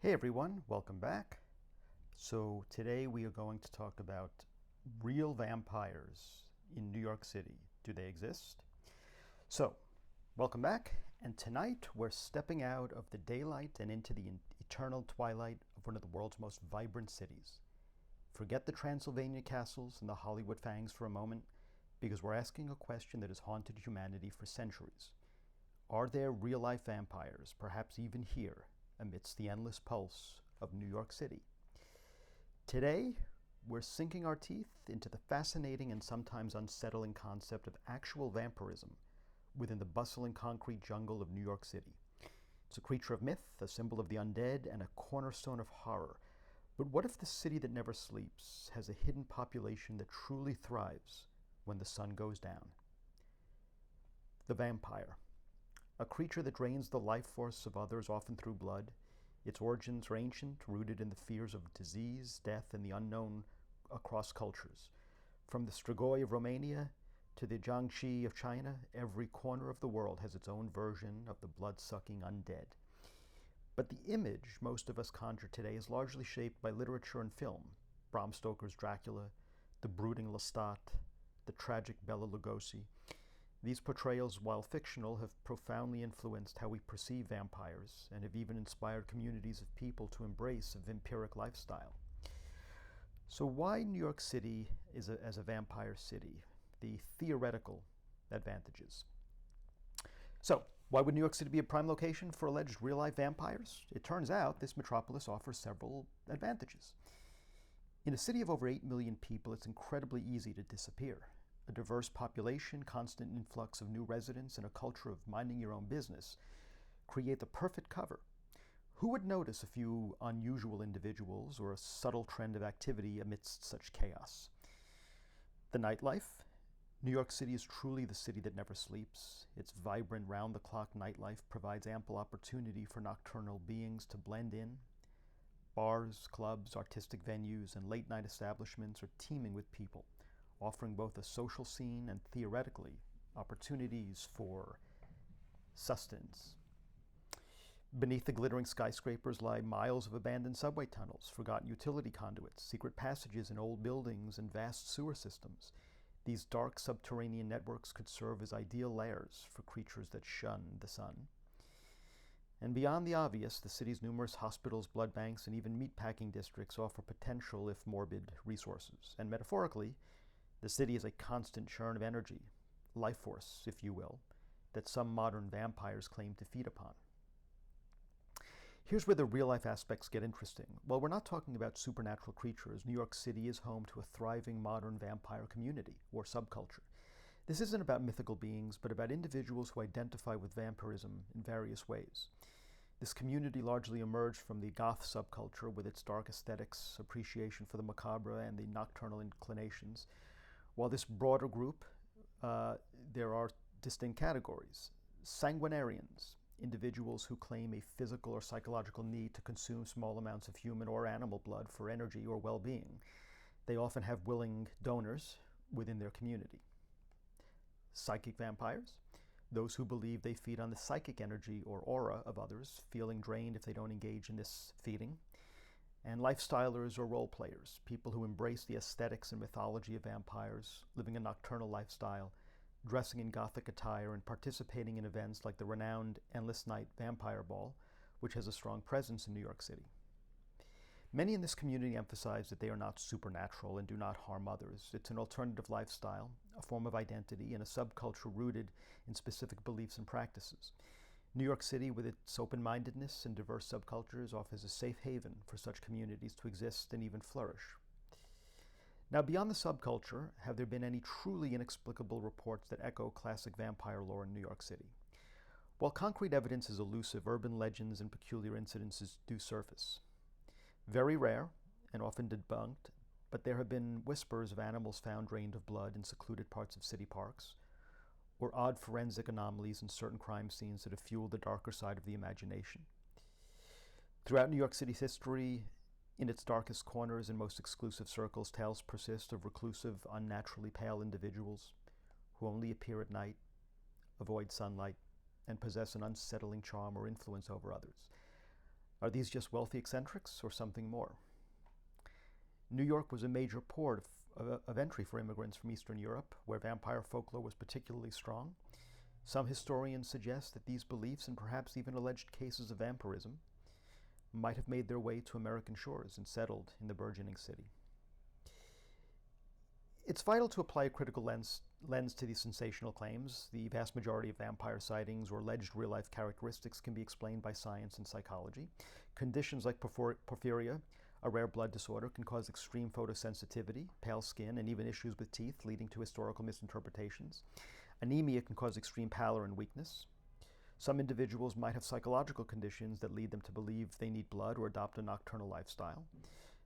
Hey everyone, welcome back. So today we are going to talk about real vampires in New York City. Do they exist? So, welcome back. And tonight we're stepping out of the daylight and into the eternal twilight of one of the world's most vibrant cities. Forget the Transylvanian castles and the Hollywood fangs for a moment, because we're asking a question that has haunted humanity for centuries. Are there real-life vampires, perhaps even here, amidst the endless pulse of New York City? Today, we're sinking our teeth into the fascinating and sometimes unsettling concept of actual vampirism within the bustling concrete jungle of New York City. It's a creature of myth, a symbol of the undead, and a cornerstone of horror. But what if the city that never sleeps has a hidden population that truly thrives when the sun goes down? The vampire. A creature that drains the life force of others, often through blood. Its origins are ancient, rooted in the fears of disease, death, and the unknown across cultures. From the Strigoi of Romania to the Jiangxi of China, every corner of the world has its own version of the blood-sucking undead. But the image most of us conjure today is largely shaped by literature and film. Bram Stoker's Dracula, the brooding Lestat, the tragic Bela Lugosi. These portrayals, while fictional, have profoundly influenced how we perceive vampires and have even inspired communities of people to embrace a vampiric lifestyle. So why New York City as a vampire city? The theoretical advantages. So, why would New York City be a prime location for alleged real-life vampires? It turns out this metropolis offers several advantages. In a city of over 8 million people, it's incredibly easy to disappear. A diverse population, constant influx of new residents, and a culture of minding your own business create the perfect cover. Who would notice a few unusual individuals or a subtle trend of activity amidst such chaos? The nightlife. New York City is truly the city that never sleeps. Its vibrant, round-the-clock nightlife provides ample opportunity for nocturnal beings to blend in. Bars, clubs, artistic venues, and late-night establishments are teeming with people, offering both a social scene and, theoretically, opportunities for sustenance. Beneath the glittering skyscrapers lie miles of abandoned subway tunnels, forgotten utility conduits, secret passages in old buildings, and vast sewer systems. These dark subterranean networks could serve as ideal lairs for creatures that shun the sun. And beyond the obvious, the city's numerous hospitals, blood banks, and even meatpacking districts offer potential, if morbid, resources. And metaphorically, the city is a constant churn of energy, life force, if you will, that some modern vampires claim to feed upon. Here's where the real-life aspects get interesting. While we're not talking about supernatural creatures, New York City is home to a thriving modern vampire community, or subculture. This isn't about mythical beings, but about individuals who identify with vampirism in various ways. This community largely emerged from the goth subculture with its dark aesthetics, appreciation for the macabre, and the nocturnal inclinations. While this broader group, there are distinct categories. Sanguinarians, individuals who claim a physical or psychological need to consume small amounts of human or animal blood for energy or well-being. They often have willing donors within their community. Psychic vampires, those who believe they feed on the psychic energy or aura of others, feeling drained if they don't engage in this feeding. And lifestylers or role players, people who embrace the aesthetics and mythology of vampires, living a nocturnal lifestyle, dressing in gothic attire, and participating in events like the renowned Endless Night Vampire Ball, which has a strong presence in New York City. Many in this community emphasize that they are not supernatural and do not harm others. It's an alternative lifestyle, a form of identity, and a subculture rooted in specific beliefs and practices. New York City, with its open-mindedness and diverse subcultures, offers a safe haven for such communities to exist and even flourish. Now, beyond the subculture, have there been any truly inexplicable reports that echo classic vampire lore in New York City? While concrete evidence is elusive, urban legends and peculiar incidences do surface. Very rare, and often debunked, but there have been whispers of animals found drained of blood in secluded parts of city parks, or odd forensic anomalies in certain crime scenes that have fueled the darker side of the imagination. Throughout New York City's history, in its darkest corners and most exclusive circles, tales persist of reclusive, unnaturally pale individuals who only appear at night, avoid sunlight, and possess an unsettling charm or influence over others. Are these just wealthy eccentrics or something more? New York was a major port of entry for immigrants from Eastern Europe, where vampire folklore was particularly strong. Some historians suggest that these beliefs and perhaps even alleged cases of vampirism might have made their way to American shores and settled in the burgeoning city. It's vital to apply a critical lens to these sensational claims. The vast majority of vampire sightings or alleged real-life characteristics can be explained by science and psychology. Conditions like porphyria, a rare blood disorder, can cause extreme photosensitivity, pale skin, and even issues with teeth, leading to historical misinterpretations. Anemia can cause extreme pallor and weakness. Some individuals might have psychological conditions that lead them to believe they need blood or adopt a nocturnal lifestyle.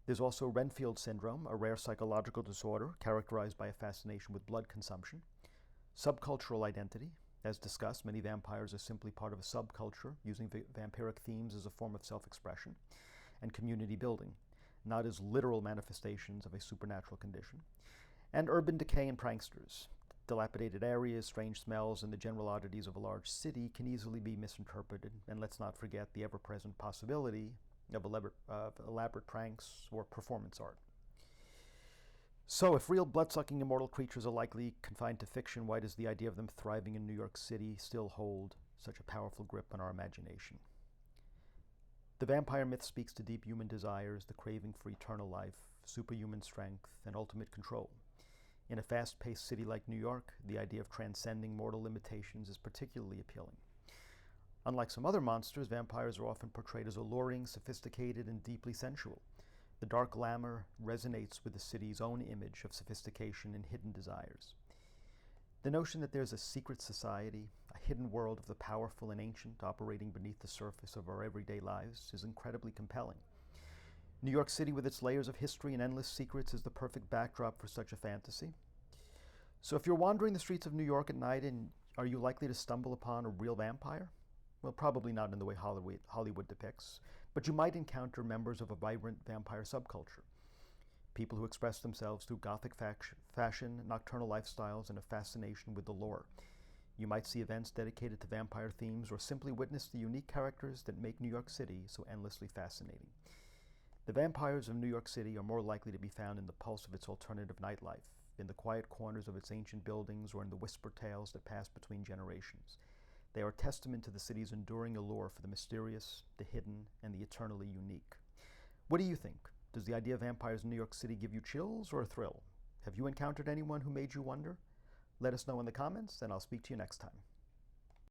There's also Renfield syndrome, a rare psychological disorder characterized by a fascination with blood consumption. Subcultural identity. As discussed, many vampires are simply part of a subculture, using vampiric themes as a form of self-expression. And community building, not as literal manifestations of a supernatural condition. And urban decay and pranksters. Dilapidated areas, strange smells, and the general oddities of a large city can easily be misinterpreted. And let's not forget the ever-present possibility of elaborate pranks or performance art. So, if real blood-sucking immortal creatures are likely confined to fiction, why does the idea of them thriving in New York City still hold such a powerful grip on our imagination? The vampire myth speaks to deep human desires, the craving for eternal life, superhuman strength, and ultimate control. In a fast-paced city like New York, the idea of transcending mortal limitations is particularly appealing. Unlike some other monsters, vampires are often portrayed as alluring, sophisticated, and deeply sensual. The dark glamour resonates with the city's own image of sophistication and hidden desires. The notion that there's a secret society, a hidden world of the powerful and ancient operating beneath the surface of our everyday lives is incredibly compelling. New York City, with its layers of history and endless secrets, is the perfect backdrop for such a fantasy. So if you're wandering the streets of New York at night, are you likely to stumble upon a real vampire? Well, probably not in the way Hollywood depicts, but you might encounter members of a vibrant vampire subculture. People who express themselves through gothic fashion, nocturnal lifestyles, and a fascination with the lore. You might see events dedicated to vampire themes or simply witness the unique characters that make New York City so endlessly fascinating. The vampires of New York City are more likely to be found in the pulse of its alternative nightlife, in the quiet corners of its ancient buildings, or in the whisper tales that pass between generations. They are a testament to the city's enduring allure for the mysterious, the hidden, and the eternally unique. What do you think? Does the idea of vampires in New York City give you chills or a thrill? Have you encountered anyone who made you wonder? Let us know in the comments, and I'll speak to you next time.